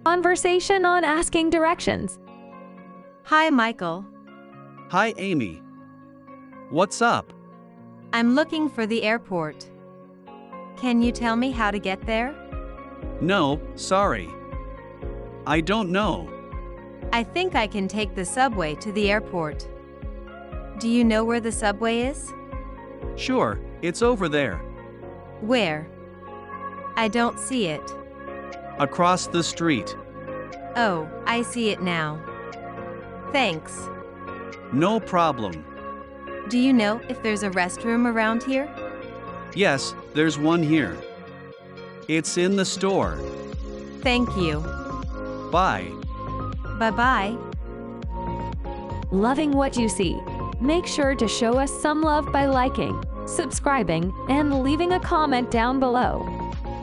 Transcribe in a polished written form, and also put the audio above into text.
Conversation on asking directions. Hi, Michael. Hi, Amy. What's up? I'm looking for the airport. Can you tell me how to get there? No, sorry. I don't know. I think I can take the subway to the airport. Do you know where the subway is? Sure, it's over there. Where? I don't see it. Across the street. Oh, I see it now. Thanks. No problem. Do you know if there's a restroom around here? Yes, there's one here. It's in the store. Thank you. Bye. Bye-bye. Loving what you see? Make sure to show us some love by liking, subscribing, and leaving a comment down below.